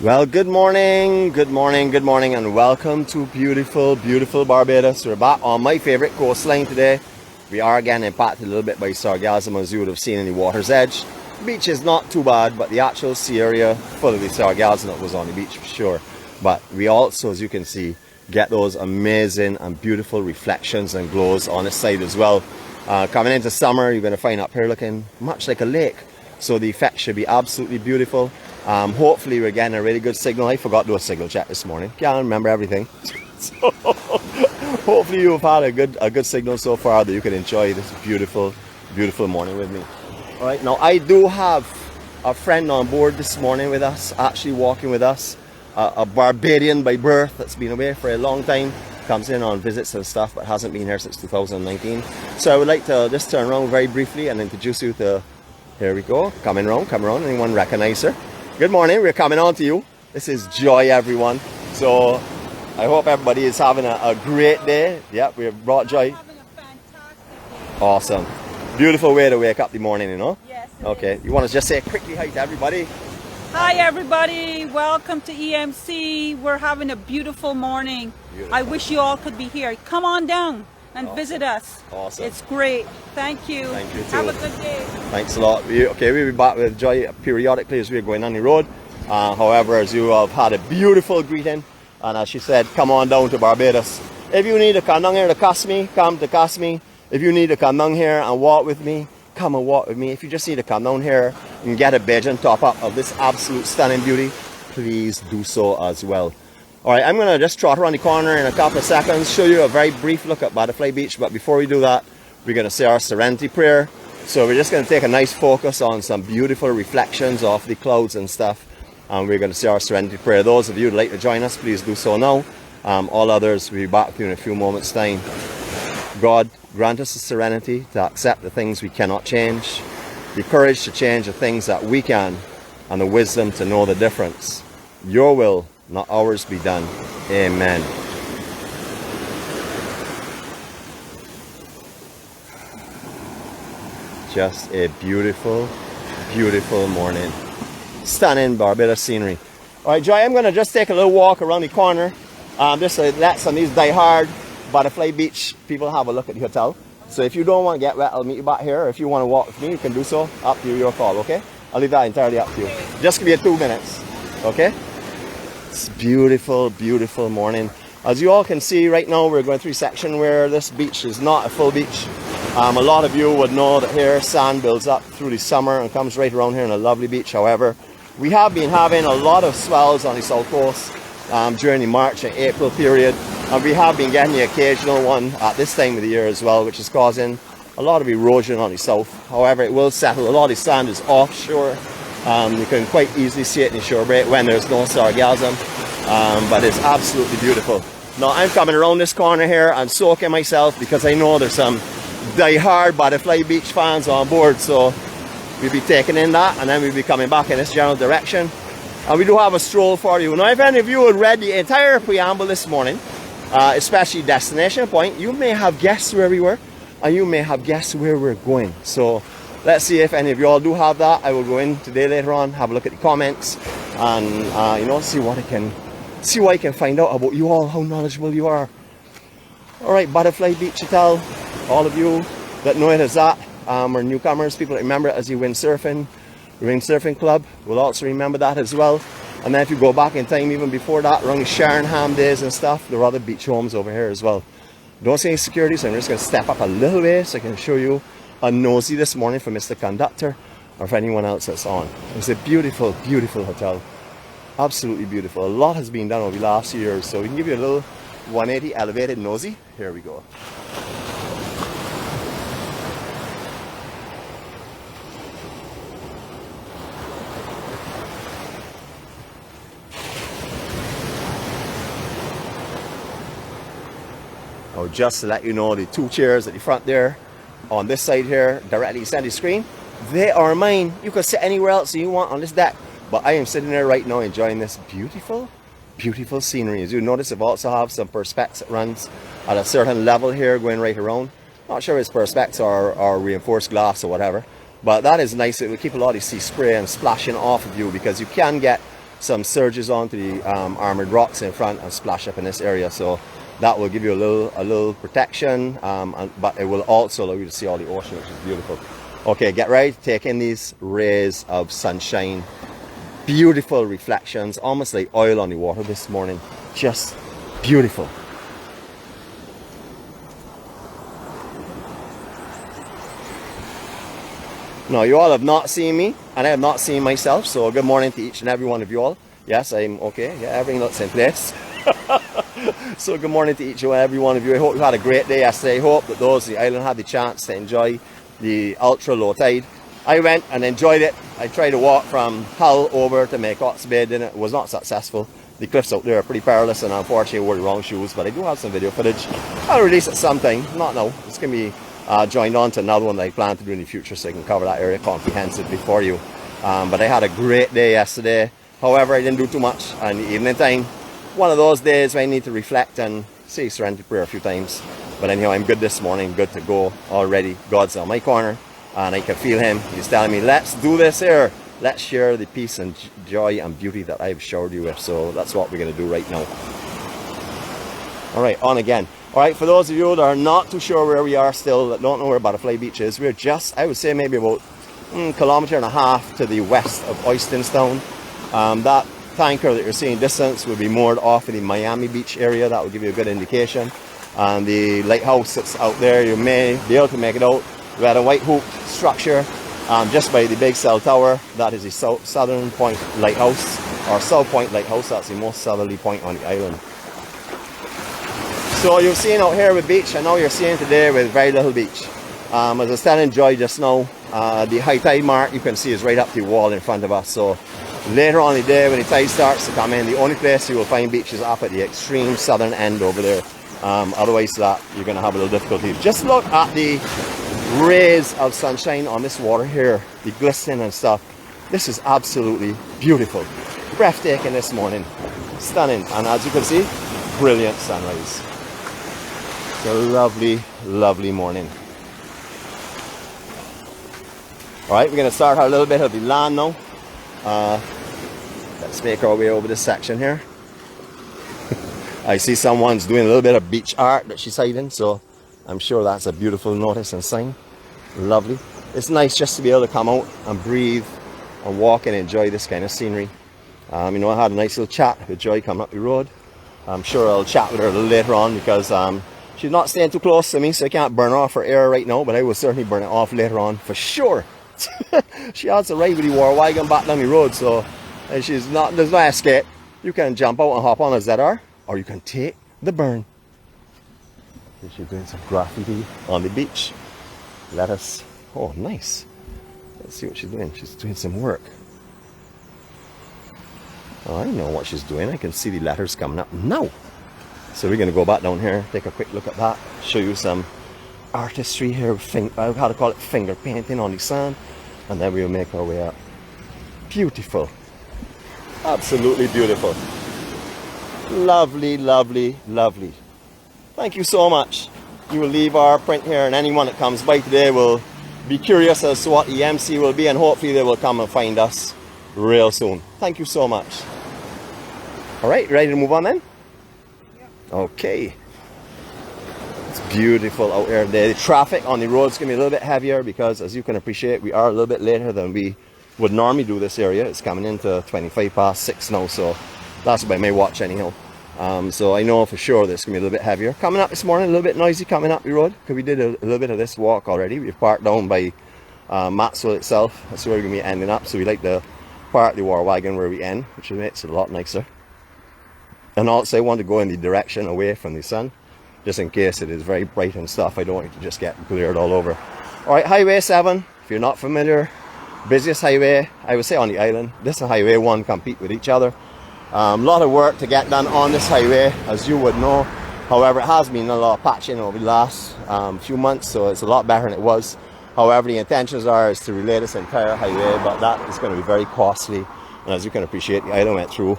Well, good morning, and welcome to beautiful, beautiful Barbados. We're back on my favorite coastline today. We are again impacted a little bit by Sargassum, as you would have seen in the water's edge. The beach is not too bad, but the actual sea area full of the Sargassum that was on the beach for sure. But we also, as you can see, get those amazing and beautiful reflections and glows on the side as well. Coming into summer, you're going to find up here looking much like a lake. So the effect should be absolutely beautiful. Hopefully we're getting a really good signal. I forgot to do a signal check this morning. Can't remember everything. So hopefully you've had a good signal so far that you can enjoy this beautiful, beautiful morning with me. All right, now I do have a friend on board this morning with us, actually walking with us, a Barbadian by birth that's been away for a long time, comes in on visits and stuff, but hasn't been here since 2019. So I would like to just turn around very briefly and introduce you to, here we go, coming around, anyone recognize her? Good morning, we're coming on to you. This is Joy, everyone. So I hope everybody is having a great day. Yep, we've brought Joy. Having a fantastic day. Awesome. Beautiful way to wake up the morning, you know? Yes. Okay, you want to just say quickly hi to everybody? Hi everybody, welcome to EMC. We're having a beautiful morning. Beautiful. I wish you all could be here. Come on down and visit us. Awesome. It's great. Thank you. Thank you too. Have a good day. Thanks a lot. We'll be back with Joy periodically as we're going on the road. However, as you have had a beautiful greeting, and as she said, come on down to Barbados. If you need to come down here to Casme, come to Casme. If you need to come down here and walk with me, come and walk with me. If you just need to come down here and get a Bajan top up of this absolute stunning beauty, please do so as well. All right, I'm going to just trot around the corner in a couple of seconds, show you a very brief look at Butterfly Beach. But before we do that, we're going to say our serenity prayer. So we're just going to take a nice focus on some beautiful reflections of the clouds and stuff. And we're going to say our serenity prayer. Those of you who'd like to join us, please do so now. All others, we'll be back with you in a few moments' time. God, grant us the serenity to accept the things we cannot change, the courage to change the things that we can, and the wisdom to know the difference. Your will, not ours, be done. Amen. Just a beautiful, beautiful morning. Stunning Barbados scenery. All right, Joy, I'm going to just take a little walk around the corner. Just to let some of these die-hard Butterfly Beach people have a look at the hotel. So if you don't want to get wet, I'll meet you back here. If you want to walk with me, you can do so. Up to you, your call, okay? I'll leave that entirely up to you. Just give me 2 minutes, okay? It's beautiful, beautiful morning. As you all can see right now, we're going through a section where this beach is not a full beach. A lot of you would know that here sand builds up through the summer and comes right around here in a lovely beach. However, we have been having a lot of swells on the south coast during the March and April period, and we have been getting the occasional one at this time of the year as well, which is causing a lot of erosion on the south. However, it will settle. A lot of the sand is offshore. You can quite easily see it in the shore break when there's no sargassum, but it's absolutely beautiful. Now I'm coming around this corner here and soaking myself because I know there's some die-hard Butterfly Beach fans on board, so we'll be taking in that and then we'll be coming back in this general direction. And we do have a stroll for you. Now if any of you had read the entire preamble this morning, especially destination point, you may have guessed where we were and you may have guessed where we're going. So let's see if any of you all do have that. I will go in today later on, have a look at the comments, and you know, see what I can find out about you all, how knowledgeable you are. All right, Butterfly Beach Hotel. All of you that know it as that, or newcomers, people that remember it as the Windsurfing Club will also remember that as well. And then if you go back in time, even before that, around the Sharonham days and stuff, there are other beach homes over here as well. Don't see any security, so I'm just going to step up a little way so I can show you a nosy this morning for Mr. Conductor or for anyone else that's on. It's a beautiful, beautiful hotel. Absolutely beautiful. A lot has been done over the last years, so we can give you a little 180 elevated nosy. Here we go. Oh, just to let you know, the 2 chairs at the front there, on this side here, directly beside the screen, they are mine. You can sit anywhere else you want on this deck, but I am sitting there right now enjoying this beautiful, beautiful scenery. As you notice, I've also have some perspex that runs at a certain level here going right around. Not sure if it's perspex or reinforced glass or whatever, but that is nice. It will keep a lot of sea spray and splashing off of you, because you can get some surges onto the armored rocks in front and splash up in this area. So that will give you a little protection, but it will also allow you to see all the ocean, which is beautiful. Okay, get ready to take in these rays of sunshine. Beautiful reflections, almost like oil on the water this morning. Just beautiful. No, you all have not seen me, and I have not seen myself, so good morning to each and every one of you all. Yes, I'm okay. Yeah, everything looks in place. So good morning to each and every one of you. I hope you had a great day yesterday. I hope that those on the island had the chance to enjoy the ultra low tide. I went and enjoyed it. I tried to walk from Hull over to Maycott's Bay, and it was not successful. The cliffs out there are pretty perilous, and unfortunately I wore the wrong shoes, but I do have some video footage. I'll release it sometime, not now. It's going to be joined on to another one that I plan to do in the future, so I can cover that area comprehensively for you. But I had a great day yesterday. However, I didn't do too much in the evening time. One of those days where I need to reflect and say serenity prayer a few times. But anyhow, I'm good this morning, good to go already. God's on my corner, and I can feel him. He's telling me, let's do this here. Let's share the peace and joy and beauty that I've showered you with. So that's what we're going to do right now. All right, on again. All right, for those of you that are not too sure where we are still, that don't know where Butterfly Beach is, we're just, I would say, maybe about a kilometre and a half to the west of Oysterstown. That tanker that you're seeing distance will be moored off in the Miami Beach area. That will give you a good indication. And the lighthouse that's out there, you may be able to make it out. We had a white hoop structure just by the big cell tower. That is the southern point lighthouse, or South Point Lighthouse. That's the most southerly point on the island. So you've seen out here with beach, and now you're seeing today with very little beach. As I was telling Joy just now, the high tide mark you can see is right up the wall in front of us. So later on in the day when the tide starts to come in, the only place you will find beach is up at the extreme southern end over there. Otherwise that you're going to have a little difficulty. Just look at the rays of sunshine on this water here, the glistening and stuff. This is absolutely beautiful, breathtaking this morning, stunning, and as you can see, brilliant sunrise. It's a lovely, lovely morning. All right, we're going to start a little bit of the land now. Let's make our way over this section here. I see someone's doing a little bit of beach art that she's hiding, so I'm sure that's a beautiful notice and sign. Lovely. It's nice just to be able to come out and breathe and walk and enjoy this kind of scenery. You know, I had a nice little chat with Joy coming up the road. I'm sure I'll chat with her a little later on because she's not staying too close to me, so I can't burn off her air right now, but I will certainly burn it off later on for sure. She has to ride with the war wagon back down the road, so there's no escape. You can jump out and hop on a ZR, or you can take the burn. She's doing some graffiti on the beach. Oh, nice. Let's see what she's doing. She's doing some work. Oh, I know what she's doing. I can see the letters coming up now. So we're going to go back down here, take a quick look at that, show you some artistry here, how to call it, finger painting on the sand, and then we'll make our way up. Beautiful. Absolutely beautiful. Lovely, lovely, lovely. Thank you so much. You will leave our print here, and anyone that comes by today will be curious as to what EMC will be, and hopefully they will come and find us real soon. Thank you so much. All right, ready to move on then? Yeah. Okay. It's beautiful out here today. The traffic on the roads can be a little bit heavier because, as you can appreciate, we are a little bit later than we would normally do this area. It's coming into 6:25 now, so that's by my watch anyhow. So I know for sure this is going to be a little bit heavier. Coming up this morning, a little bit noisy coming up the road because we did a little bit of this walk already. We've parked down by Maxwell itself. That's where we're going to be ending up. So we like to park the war wagon where we end, which makes it a lot nicer. And also I want to go in the direction away from the sun, just in case it is very bright and stuff. I don't want it to just get glared all over. All right, Highway 7, if you're not familiar, busiest highway, I would say, on the island. This and Highway 1 compete with each other. A lot of work to get done on this highway, as you would know. However, it has been a lot of patching over the last few months, so it's a lot better than it was. However, the intentions is to relay this entire highway, but that is going to be very costly. And as you can appreciate, the island went through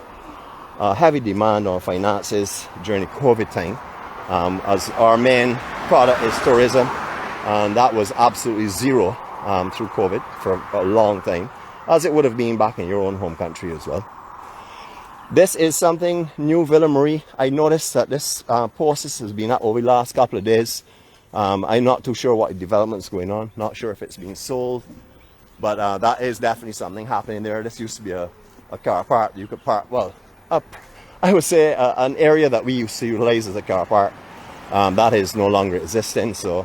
heavy demand on finances during the COVID time, as our main product is tourism, and that was absolutely zero through COVID for a long time, as it would have been back in your own home country as well. This is something new, Villa Marie. I noticed that this post has been up over the last couple of days. I'm not too sure what development's going on. Not sure if it's being sold. But that is definitely something happening there. This used to be a car park. You could park, well, I would say an area that we used to utilize as a car park. That is no longer existing. So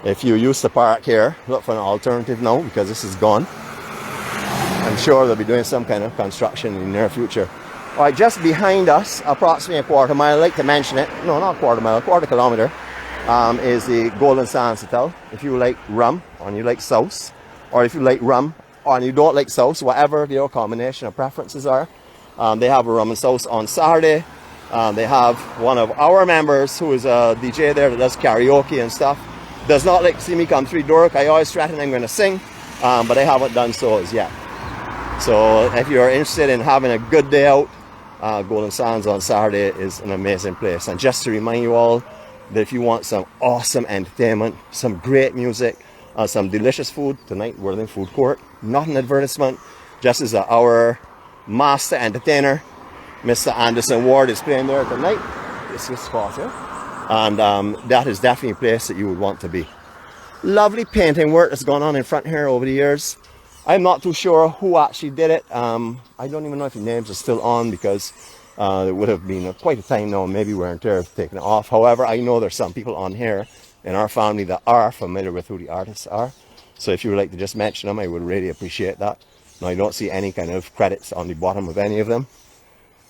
if you used to park here, look for an alternative now because this is gone. I'm sure they'll be doing some kind of construction in the near future. All right, just behind us, approximately a quarter mile, I like to mention it. No, not a quarter mile, a quarter kilometer, is the Golden Sands Hotel. If you like rum and you like sauce, or if you like rum and you don't like sauce, whatever your combination of preferences are, they have a rum and sauce on Saturday. They have one of our members who is a DJ there that does karaoke and stuff. Does not like to see me come through the door. I always threaten I'm going to sing, but I haven't done so as yet. So if you're interested in having a good day out, Golden Sands on Saturday is an amazing place. And just to remind you all that if you want some awesome entertainment, some great music, some delicious food, tonight we're in the food court. Not an advertisement, just as our master entertainer, Mr. Anderson Ward, is playing there tonight. This is spot here. And that is definitely a place that you would want to be. Lovely painting work that's gone on in front here over the years. I'm not too sure who actually did it. I don't even know if the names are still on because it would have been quite a time now. Maybe we're there taking it off. However, I know there's some people on here in our family that are familiar with who the artists are. So if you would like to just mention them, I would really appreciate that. Now, I don't see any kind of credits on the bottom of any of them.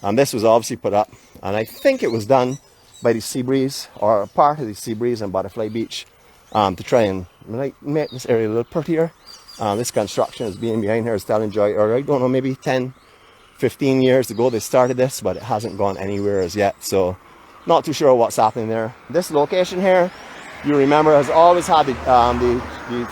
And this was obviously put up, and I think it was done by the Seabreeze, or part of the Seabreeze and Butterfly Beach, to try and make this area a little prettier. This construction is being behind here, as telling Joy, or I don't know, maybe 10, 15 years ago they started this, but it hasn't gone anywhere as yet. So not too sure what's happening there. This location here, you remember, has always had the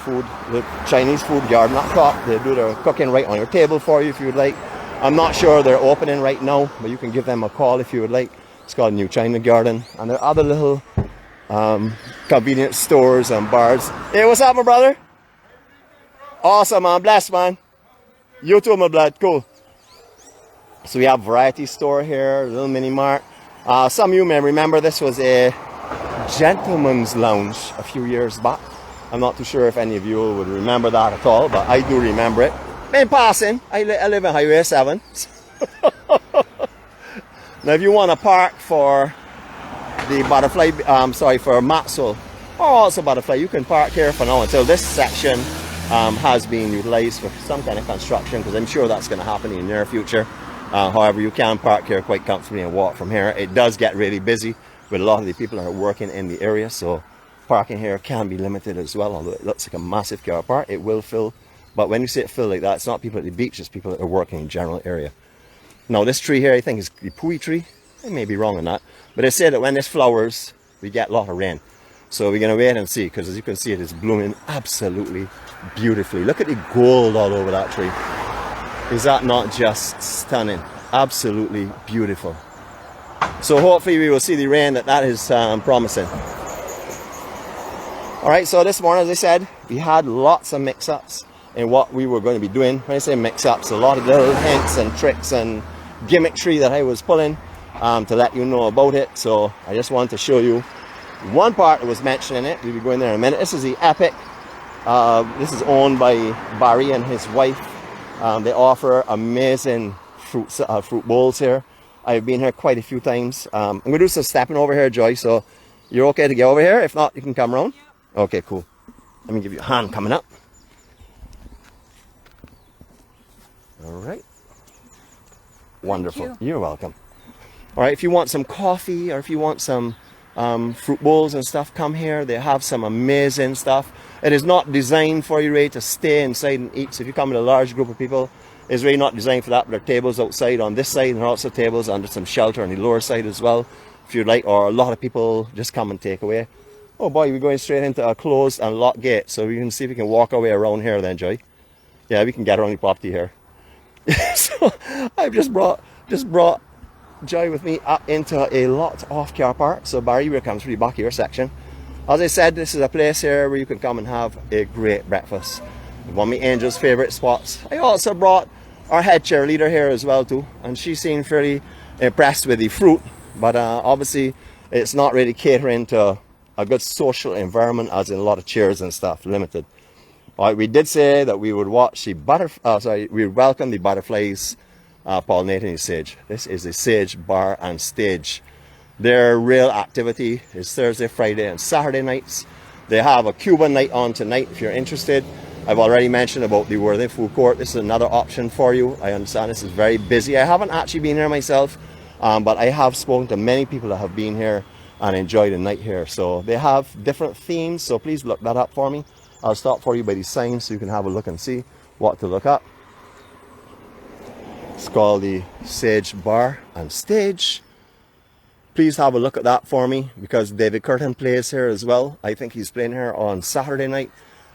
food, the Chinese food garden up top. They do their cooking right on your table for you if you would like. I'm not sure they're opening right now, but you can give them a call if you would like. It's called New China Garden. And there are other little convenience stores and bars. Hey, what's up, my brother? Awesome, man. Bless, man. You too, my blood. Cool. So we have variety store here, a little mini mart. Some of you may remember this was a gentleman's lounge a few years back. I'm not too sure if any of you would remember that at all, but I do remember it. In passing, I live in Highway 7. Now, if you want to park for the Butterfly, for Maxwell, or also Butterfly, you can park here for now until this section has been utilized for some kind of construction, because I'm sure that's going to happen in the near future. However, you can park here quite comfortably and walk from here. It does get really busy with a lot of the people that are working in the area, so parking here can be limited as well. Although it looks like a massive car park, it will fill. But when you see it fill like that, it's not people at the beach, it's people that are working in the general area. Now, this tree here, I think, is the Poi Tree. I may be wrong on that, but they say that when this flowers, we get a lot of rain. So we're going to wait and see, because as you can see, it is blooming absolutely beautifully. Look at the gold all over that tree. Is that not just stunning? Absolutely beautiful. So hopefully we will see the rain that is promising. Alright, so this morning, as I said, we had lots of mix-ups in what we were going to be doing. When I say mix-ups, a lot of little hints and tricks and gimmickry that I was pulling to let you know about it. So I just wanted to show you one part that was mentioned in it. We'll be going there in a minute. This is the Epic. This is owned by Barry and his wife. They offer amazing fruit bowls here. I've been here quite a few times. I'm going to do some stepping over here, Joy, so you're okay to get over here? If not, you can come around. Okay, cool. Let me give you a hand coming up. All right. Wonderful. You're welcome. All right, if you want some coffee or if you want some fruit bowls and stuff, come here. They have some amazing stuff. It is not designed for you, Ray, to stay inside and eat. So if you come with a large group of people, it's really not designed for that. But there are tables outside on this side, and there are also tables under some shelter on the lower side as well, if you'd like. Or a lot of people just come and take away. Oh boy, we're going straight into a closed and locked gate. So we can see if we can walk our way around here then, Joy. Yeah, we can get around the property here. So I've just brought Joy with me up into a locked off car park. So Barry, here comes through the back of your section. As I said, this is a place here where you can come and have a great breakfast. One of my Angel's favorite spots. I also brought our head cheerleader here as well too, and she seemed fairly impressed with the fruit, but obviously it's not really catering to a good social environment, as in a lot of chairs and stuff, limited. All right, we did say that we would watch the we would welcome the butterflies pollinating the sage. This is the Sage Bar and Stage. Their real activity is Thursday, Friday, and Saturday nights. They have a Cuban night on tonight if you're interested. I've already mentioned about the Worthing Food Court. This is another option for you. I understand this is very busy. I haven't actually been here myself, but I have spoken to many people that have been here and enjoyed the night here. So they have different themes, so please look that up for me. I'll stop for you by the signs so you can have a look and see what to look up. It's called the Sage Bar and Stage. Please have a look at that for me, because David Curtin plays here as well. I think he's playing here on Saturday night.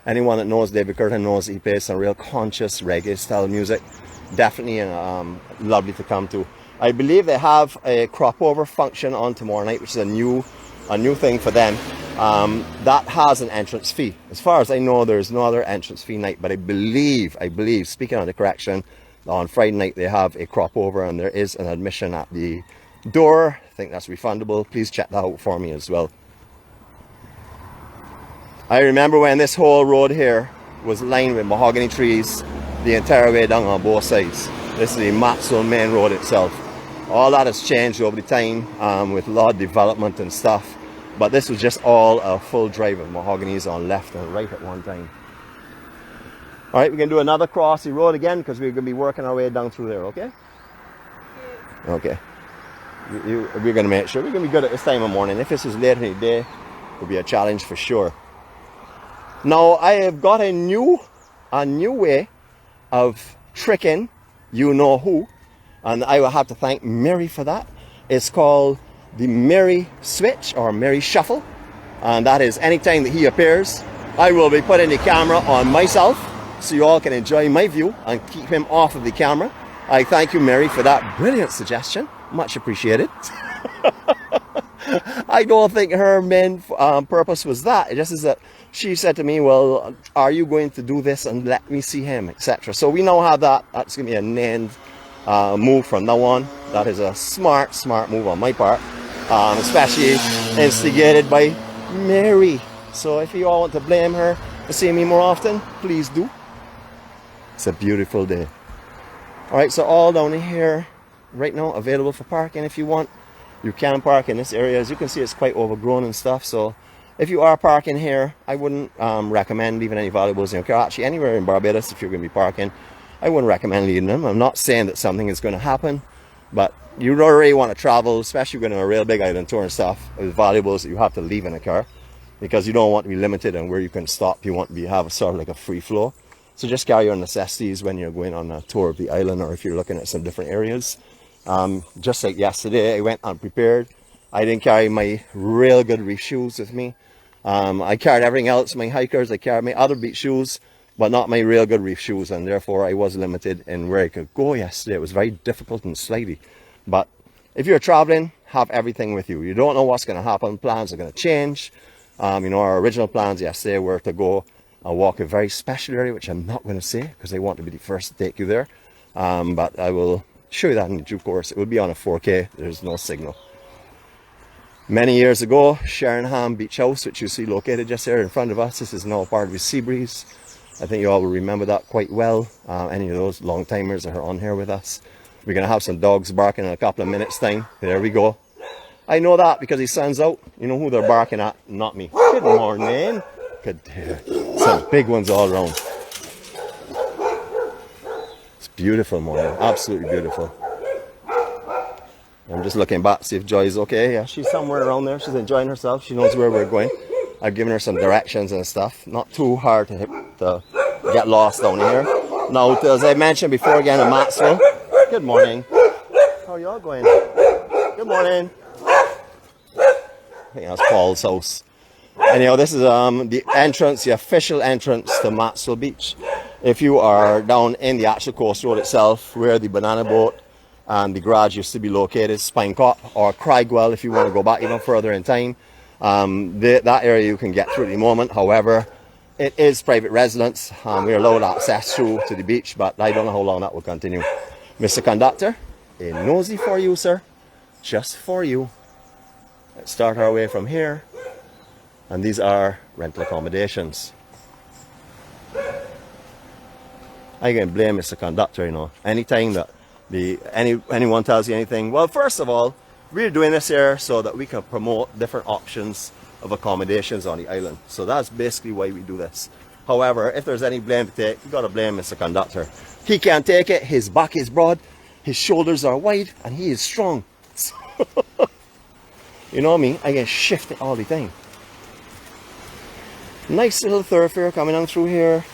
Anyone that knows David Curtin knows he plays some real conscious reggae style music. Definitely lovely to come to. I believe they have a crop over function on tomorrow night, which is a new thing for them. That has an entrance fee. As far as I know, there's no other entrance fee night, but I believe, speaking on the correction, on Friday night they have a crop over and there is an admission at the door. I think that's refundable. Please check that out for me as well. I remember when this whole road here was lined with mahogany trees the entire way down on both sides. This is the Maxwell main road itself. All that has changed over the time with a lot of development and stuff, but this was just all a full drive of mahoganies on left and right at one time. All right, we're going to do another cross the road again because we're going to be working our way down through there, okay? Okay. We're going to make sure we're going to be good at this time of morning. If this is later in the day, it will be a challenge for sure. Now, I have got a new way of tricking you know who, and I will have to thank Mary for that. It's called the Mary Switch or Mary Shuffle, and that is anytime that he appears, I will be putting the camera on myself so you all can enjoy my view and keep him off of the camera. I thank you, Mary, for that brilliant suggestion. Much appreciated. I don't think her main purpose was that. It just is that she said to me, well, are you going to do this and let me see him, etc. So we now have that. That's going to be a named move from now on. That is a smart move on my part, especially instigated by Mary. So if you all want to blame her for seeing me more often, please do. It's a beautiful day. All right, so all down here right now available for parking. If you want, you can park in this area. As you can see, it's quite overgrown and stuff. So if you are parking here, I wouldn't recommend leaving any valuables in your car. Actually, anywhere in Barbados, if you're going to be parking, I wouldn't recommend leaving them. I'm not saying that something is going to happen, but you already want to travel, especially going on a real big island tour and stuff, with valuables that you have to leave in a car, because you don't want to be limited on where you can stop. You want to have sort of like a free flow. So just carry your necessities when you're going on a tour of the island, or if you're looking at some different areas. Just like yesterday, I went unprepared. I didn't carry my real good reef shoes with me. I carried everything else, my hikers. I carried my other beach shoes, but not my real good reef shoes, and therefore I was limited in where I could go yesterday. It was very difficult and slidey. But if you're traveling, have everything with you. You don't know what's going to happen. Plans are going to change. You know, our original plans yesterday were to go and walk a very special area, which I'm not going to say because I want to be the first to take you there. But I will show you that in due course. It will be on a 4K. There's no signal. Many years ago, Sheringham Beach House, which you see located just there in front of us, this is now part of the Sea Breeze. I think you all will remember that quite well. Any of those long timers that are on here with us. We're going to have some dogs barking in a couple of minutes time. There we go. I know that because the sun's out. You know who they're barking at? Not me. Good morning. Good day. Some big ones all around. It's beautiful morning. Absolutely beautiful. I'm just looking back to see if Joy's okay. Yeah, she's somewhere around there. She's enjoying herself. She knows where we're going. I've given her some directions and stuff. Not too hard to get lost down here. Now, as I mentioned before, again in Maxwell. Good morning. How are y'all going? Good morning. I think that's Paul's house. Anyhow, this is the entrance, the official entrance to Maxwell Beach. If you are down in the actual coast road itself, where the banana boat and the garage used to be located, Spinecop or Craigwell, if you want to go back even further in time, that area you can get through at the moment. However, it is private residence. We're allowed access through to the beach, but I don't know how long that will continue. Mr. Conductor, a nosy for you, sir. just for you. Let's start our way from here. And these are rental accommodations. I can blame Mr. Conductor, you know. Anytime that anyone tells you anything. Well, first of all, we're doing this here so that we can promote different options of accommodations on the island. So that's basically why we do this. However, if there's any blame to take, you gotta blame Mr. Conductor. He can't take it, his back is broad, his shoulders are wide, and he is strong. You know me, I can shift it all the time. Nice little thoroughfare coming on through here.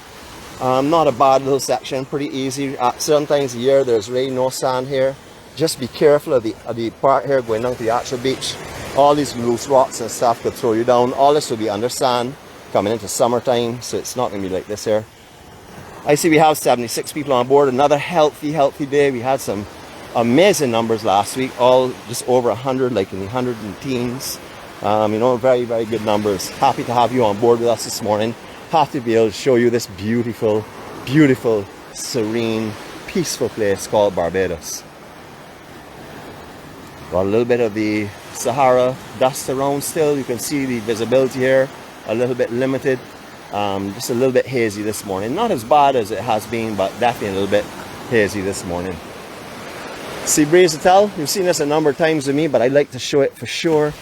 Not a bad little section, pretty easy. At certain times of the year, there's really no sand here. Just be careful of the part here going down to the actual beach. All these loose rocks and stuff could throw you down. All this will be under sand coming into summertime, so it's not going to be like this here. I see we have 76 people on board. Another healthy day. We had some amazing numbers last week, all just over 100, like in the 100 and teens. You know, very good numbers. Happy to have you on board with us this morning. Happy to be able to show you this beautiful, serene, peaceful place called Barbados. Got a little bit of the Sahara dust around still. You can see the visibility here a little bit limited. Just a little bit hazy this morning. Not as bad as it has been, but definitely a little bit hazy this morning. Sea breeze to tell. You've seen this a number of times with me, but I'd like to show it for sure.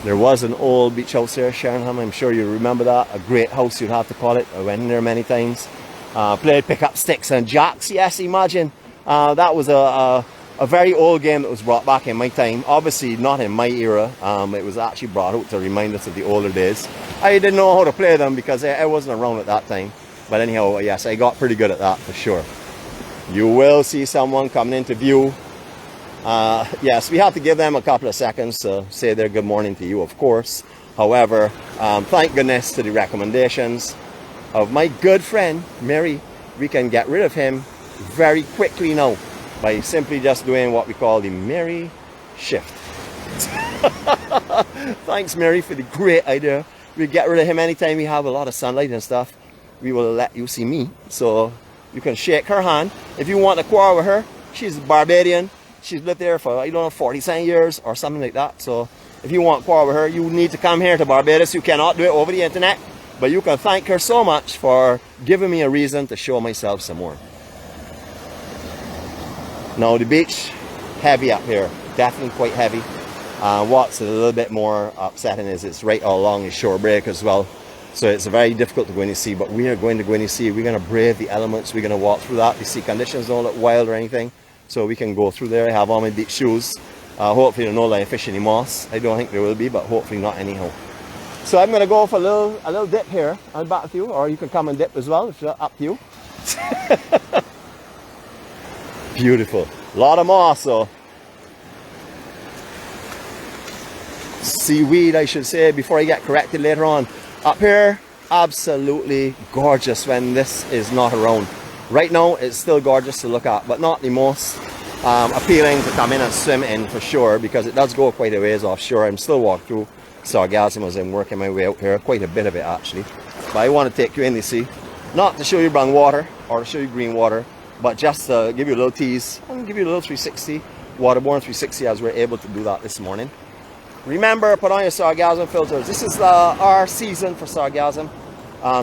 There was an old beach house there, Sheringham. I'm sure you remember that. A great house, you'd have to call it. I went in there many times. Played pick up sticks and jacks. Yes, imagine. That was a very old game that was brought back in my time. Obviously not in my era. It was actually brought out to remind us of the older days. I didn't know how to play them because I wasn't around at that time. But anyhow, yes, I got pretty good at that for sure. You will see someone coming into view. Yes, we have to give them a couple of seconds to say their good morning to you, of course. However, thank goodness to the recommendations of my good friend, Mary. We can get rid of him very quickly now by simply just doing what we call the Mary shift. Thanks, Mary, for the great idea. We get rid of him anytime we have a lot of sunlight and stuff. We will let you see me. So you can shake her hand. If you want to quarrel with her, she's Barbadian. She's lived there for, I don't know, 47 years or something like that. So if you want to quarrel with her, you need to come here to Barbados. You cannot do it over the internet. But you can thank her so much for giving me a reason to show myself some more. Now the beach, heavy up here. Definitely quite heavy. What's a little bit more upsetting is it's right all along the shore break as well. So it's very difficult to go in the sea. But we are going to go in the sea. We're going to brave the elements. We're going to walk through that. The sea conditions don't look wild or anything. So we can go through there. I have all my beach shoes. Hopefully there's no line of fish any moss. I don't think there will be, but hopefully not anyhow. So I'm going to go for a little dip here. I'll back with you, or you can come and dip as well. It's up to you. Beautiful. A lot of moss, so. Seaweed, I should say, before I get corrected later on. Up here, absolutely gorgeous when this is not around. Right now, it's still gorgeous to look at, but not the most appealing to come in and swim in for sure, because it does go quite a ways offshore. I'm still walking through Sargassum as I'm working my way out here, quite a bit of it actually. But I want to take you in the sea, not to show you brown water or to show you green water, but just to give you a little tease and give you a little 360, waterborne 360, as we're able to do that this morning. Remember, put on your Sargassum filters. This is our season for Sargassum.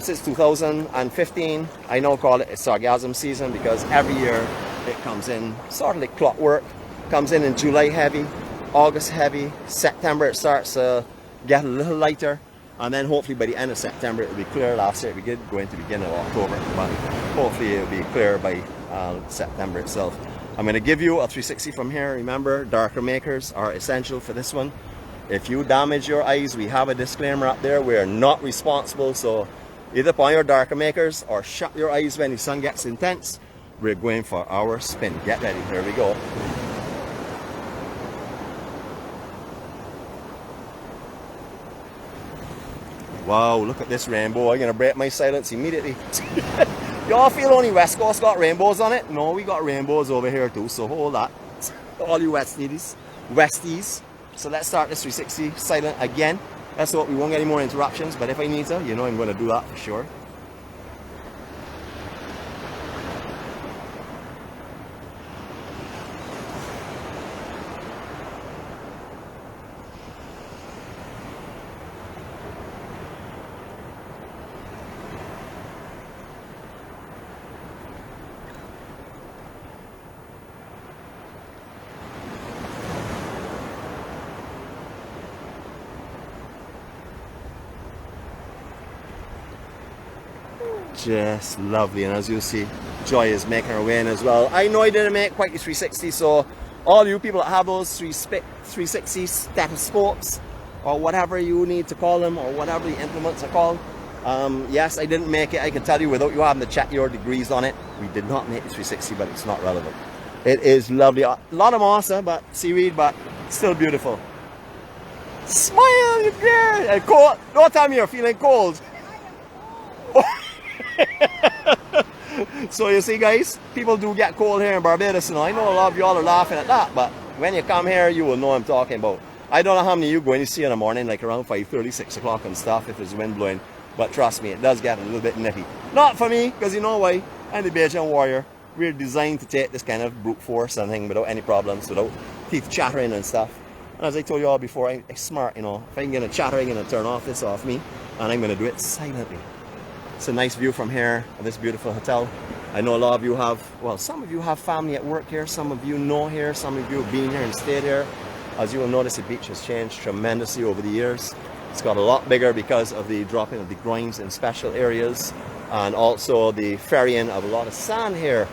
Since 2015, I now call it a Sargassum season because every year it comes in sort of like clockwork. Comes in July heavy, August heavy, September it starts to get a little lighter, and then hopefully by the end of September it will be clear. Last year we did go into the beginning of October, but hopefully it will be clear by September itself. I'm going to give you a 360 from here. Remember, darker makers are essential for this one. If you damage your eyes, we have a disclaimer up there. We are not responsible, so either put on your darker makers or shut your eyes when the sun gets intense. We're going for our spin. Get ready. Here we go. Wow, look at this rainbow. I'm going to break my silence immediately. Y'all feel only West Coast got rainbows on it? No, we got rainbows over here too, so hold that. All you Westies. So let's start this 360 silent again. Let's hope we won't get any more interruptions, but if I need to, you know I'm going to do that for sure. just lovely. And as you see, Joy is making her way in as well. I know I didn't make quite the 360, so all you people that have those 360 stethoscopes, or whatever you need to call them, or whatever the implements are called, yes, I didn't make it. I can tell you without you having to check your degrees on it, we did not make the 360, but it's not relevant. It is lovely. A lot of moss, but seaweed, but still beautiful. Smile, you girl. Cold. Don't tell me you're feeling cold. So you see, guys, people do get cold here in Barbados, and I know a lot of y'all are laughing at that, but when you come here, you will know what I'm talking about. I don't know how many of you go in to see in the morning, like around 5:30, 6 o'clock and stuff, if there's wind blowing, but trust me, it does get a little bit nippy. Not for me, because you know why? I'm the Bajan warrior. We're designed to take this kind of brute force and thing without any problems, without teeth chattering and stuff. And as I told you all before, I'm smart, you know. If I'm going to chatter, I'm going to turn off this off me, and I'm going to do it silently. It's a nice view from here of this beautiful hotel. I know a lot of you have, well, some of you have family at work here, some of you know here, some of you have been here and stayed here. As you will notice, the beach has changed tremendously over the years. It's got a lot bigger because of the dropping of the groins in special areas, and also the ferrying of a lot of sand here,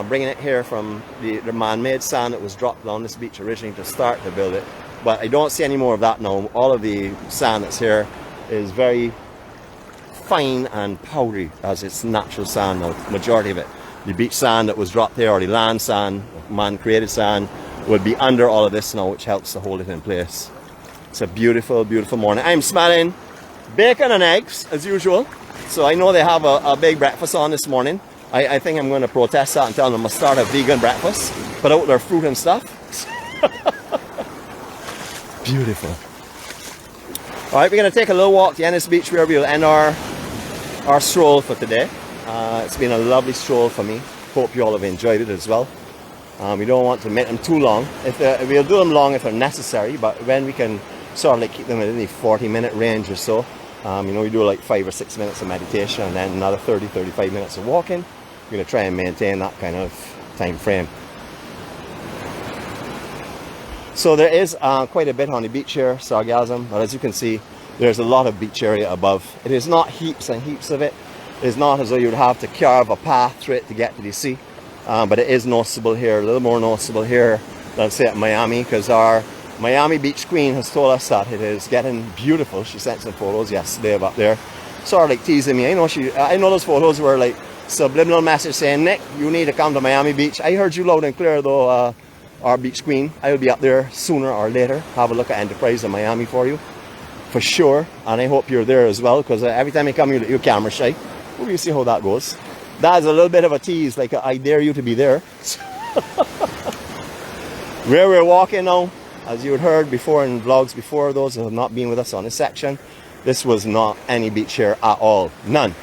bringing it here from the man-made sand that was dropped on this beach originally to start to build it. But I don't see any more of that now. All of the sand that's here is very fine and powdery, as it's natural sand now, majority of it. The beach sand that was dropped there, or the land sand, man-created sand, would be under all of this now, which helps to hold it in place. It's a beautiful, beautiful morning. I'm smelling bacon and eggs, as usual. So I know they have a big breakfast on this morning. I think I'm going to protest that and tell them to start a vegan breakfast, put out their fruit and stuff. Beautiful. All right, we're going to take a little walk to Ennis Beach, where we'll end our stroll for today. It's been a lovely stroll for me. Hope you all have enjoyed it as well. We don't want to make them too long. We'll do them long if they're necessary, but when we can sort of like keep them within the 40-minute range or so. You know, we do like 5 or 6 minutes of meditation and then another 30-35 minutes of walking. We're going to try and maintain that kind of time frame. So there is quite a bit on the beach here, Sargassum, but as you can see, there's a lot of beach area above. It is not heaps and heaps of it. It is not as though you would have to carve a path through it to get to the sea. But it is noticeable here, a little more noticeable here than say at Miami, because our Miami Beach Queen has told us that it is getting beautiful. She sent some photos yesterday of up there, sort of like teasing me. I know those photos were like subliminal message saying, Nick, you need to come to Miami Beach. I heard you loud and clear though, our beach queen. I will be up there sooner or later. Have a look at Enterprise in Miami for you, for sure. And I hope you're there as well, because every time you come, you're camera shy. We'll see how that goes. That is a little bit of a tease, like I dare you to be there. Where we're walking now, as you had heard before in vlogs before, those who have not been with us on this section, this was not any beach here at all. None.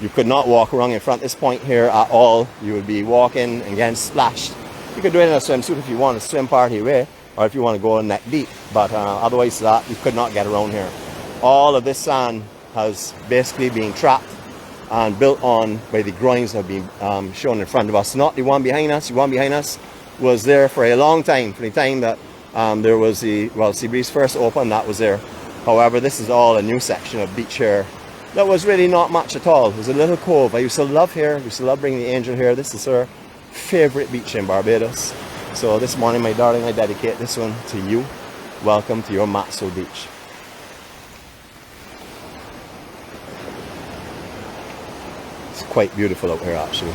You could not walk around in front of this point here at all. You would be walking and getting splashed. You could do it in a swimsuit if you want to swim part of your way, or if you want to go neck deep. But otherwise that, you could not get around here. All of this sand has basically been trapped and built on by the groins that have been shown in front of us. Not the one behind us. The one behind us was there for a long time, for the time that there was Seabreeze first opened, that was there. However, this is all a new section of beach here that was really not much at all. It was a little cove. I used to love here. I used to love bringing the Angel here. This is her favorite beach in Barbados. So this morning, my darling, I dedicate this one to you. Welcome to your Maxwell Beach. It's quite beautiful out here, actually.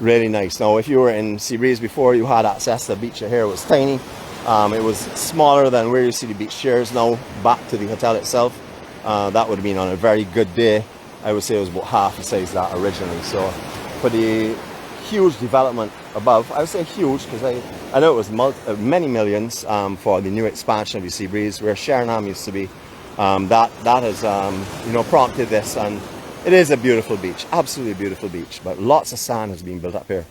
Really nice. Now, if you were in Seabreeze before, you had access to the beach here. It was tiny. It was smaller than where you see the beach chairs now, back to the hotel itself. That would have been on a very good day. I would say it was about half the size that originally. So for the huge development above, I would say huge, because I know it was many millions for the new expansion of the Seabreeze, where Sheringham used to be. That has prompted this, and it is a beautiful beach, absolutely beautiful beach, but lots of sand has been built up here.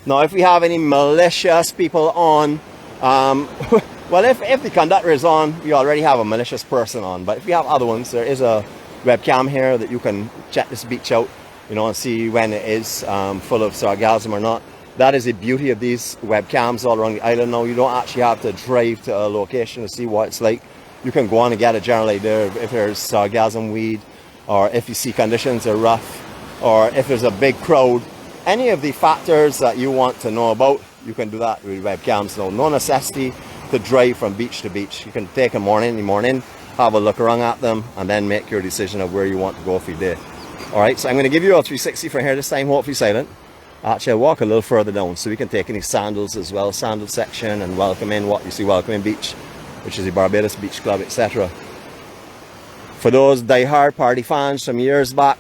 Now, if we have any malicious people on, well, if the conductor is on, we already have a malicious person on, but if we have other ones, there is a webcam here that you can check this beach out, and see when it is full of sargassum or not. That is the beauty of these webcams all around the island now. You don't actually have to drive to a location to see what it's like. you can go on and get a general idea if there's sargassum weed, or if you see conditions are rough, or if there's a big crowd. Any of the factors that you want to know about, you can do that with webcams. So no necessity to drive from beach to beach. You can take a morning, have a look around at them, and then make your decision of where you want to go for your day. Alright, so I'm going to give you a 360 from here this time, hopefully silent. Actually, I'll walk a little further down so we can take any sandals as well, sandal section, and welcome in what you see, welcome in beach, which is the Barbados Beach Club, etc. For those die-hard party fans from years back,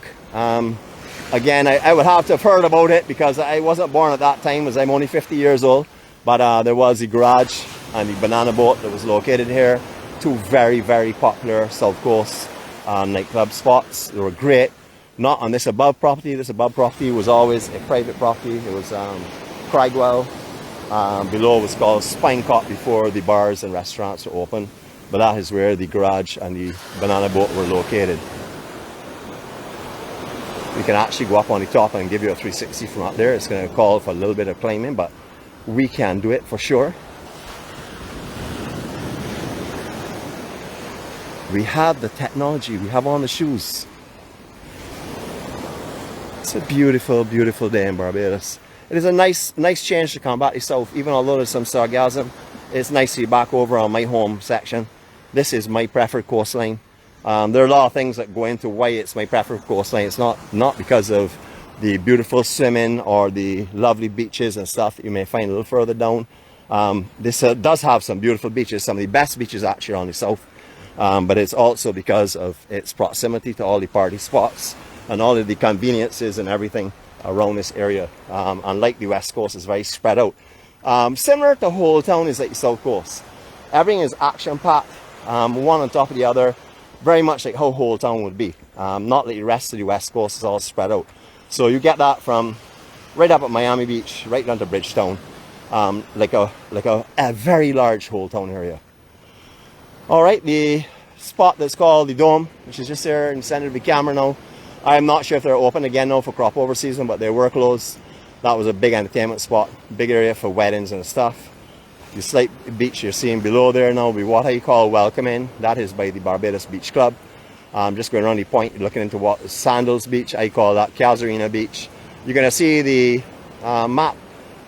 again, I would have to have heard about it because I wasn't born at that time, as I'm only 50 years old. But there was the garage and the banana boat that was located here. Two very, very popular South Coast nightclub spots. They were great. Not on this above property. This above property was always a private property. It was Craigwell. Below was called Spinecott before the bars and restaurants were open. But that is where the garage and the banana boat were located. We can actually go up on the top and give you a 360 from up there. It's going to call for a little bit of climbing, but we can do it for sure. We have the technology. We have on the shoes. It's a beautiful, beautiful day in Barbados. It is a nice change to come back to south. Even although there's some sargassum, it's nice to be back over on my home section. This is my preferred coastline. There are a lot of things that go into why it's my preferred coastline. It's not because of the beautiful swimming or the lovely beaches and stuff that you may find a little further down. This does have some beautiful beaches, some of the best beaches actually on the south. But it's also because of its proximity to all the party spots and all of the conveniences and everything around this area. Unlike the west coast, it's very spread out. Similar to Whole Town is like the south coast. Everything is action-packed, one on top of the other, very much like how Whole Town would be. Not like the rest of the west coast is all spread out. So you get that from right up at Miami Beach, right down to Bridgetown, like a very large Whole Town area. All right, the spot that's called the Dome, which is just there in the center of the camera now. I'm not sure if they're open again now for crop over season, but they were closed. That was a big entertainment spot, big area for weddings and stuff. The slight beach you're seeing below there now will be what I call welcome in. That is by the Barbados Beach Club. Just going around the point, looking into what Sandals Beach, I call that Casuarina Beach. You're going to see the map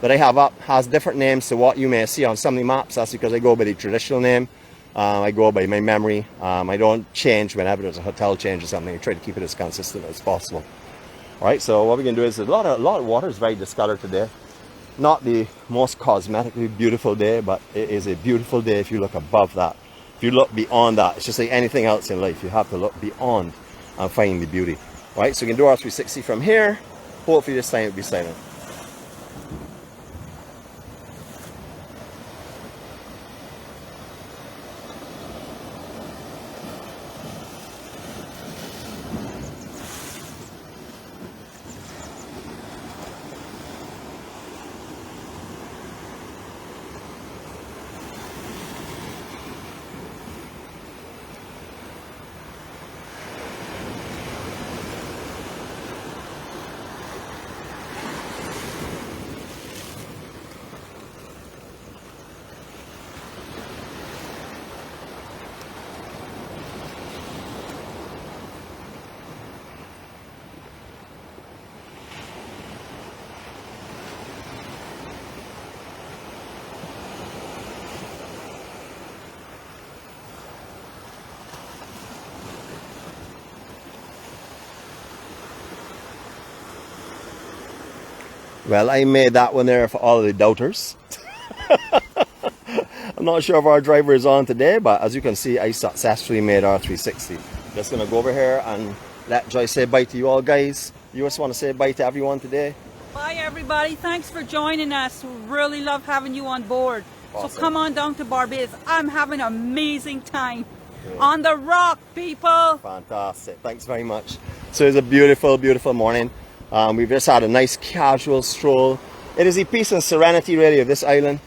that I have up has different names to what you may see on some of the maps. That's because I go by the traditional name. I go by my memory. I don't change whenever there's a hotel change or something. I try to keep it as consistent as possible. Alright, so what we're going to do is a lot of water is very discolored today. Not the most cosmetically beautiful day, but it is a beautiful day if you look above that. If you look beyond that, it's just like anything else in life. You have to look beyond and find the beauty. Alright, so we can do our 360 from here. Hopefully this time it'll be silent. Well, I made that one there for all of the doubters. I'm not sure if our driver is on today, but as you can see, I successfully made our 360. Just going to go over here and let Joy say bye to you all, guys. You just want to say bye to everyone today? Bye, everybody. Thanks for joining us. We really love having you on board. Awesome. So come on down to Barbados. I'm having an amazing time. Great. On the rock, people. Fantastic. Thanks very much. So it's a beautiful, beautiful morning. We've just had a nice casual stroll. It is the peace and serenity really of this island,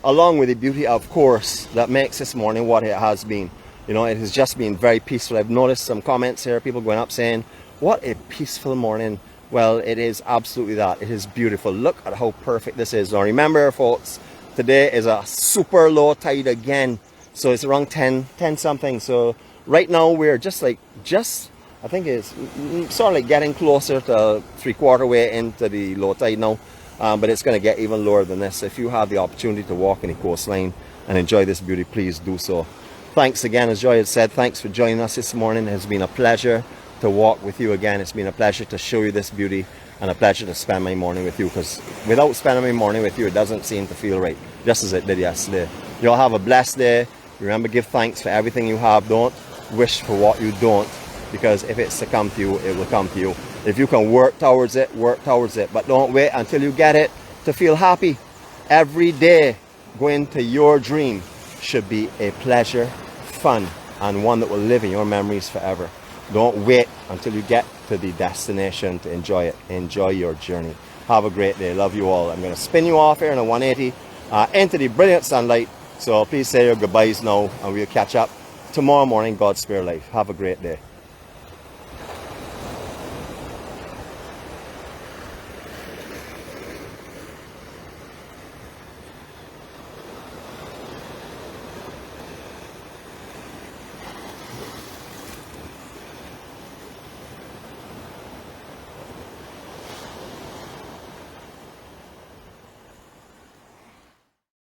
along with the beauty, of course, that makes this morning what it has been. You know, it has just been very peaceful. I've noticed some comments here, people going up saying, what a peaceful morning. Well, it is absolutely that. It is beautiful. Look at how perfect this is. Now remember, folks, today is a super low tide again. So it's around 10 something. So right now we're just I think it's sort of like getting closer to 3/4 way into the low tide now. But it's going to get even lower than this. If you have the opportunity to walk in the coastline and enjoy this beauty, please do so. Thanks again, as Joy had said, thanks for joining us this morning. It has been a pleasure to walk with you again. It's been a pleasure to show you this beauty and a pleasure to spend my morning with you, because without spending my morning with you, it doesn't seem to feel right, just as it did yesterday. You all have a blessed day. Remember, give thanks for everything you have. Don't wish for what you don't, because if it's to come to you, it will come to you. If you can work towards it, work towards it. But don't wait until you get it to feel happy. Every day going to your dream should be a pleasure, fun, and one that will live in your memories forever. Don't wait until you get to the destination to enjoy it. Enjoy your journey. Have a great day. Love you all. I'm going to spin you off here in a 180 into the brilliant sunlight. So please say your goodbyes now, and we'll catch up tomorrow morning, God's spare life. Have a great day.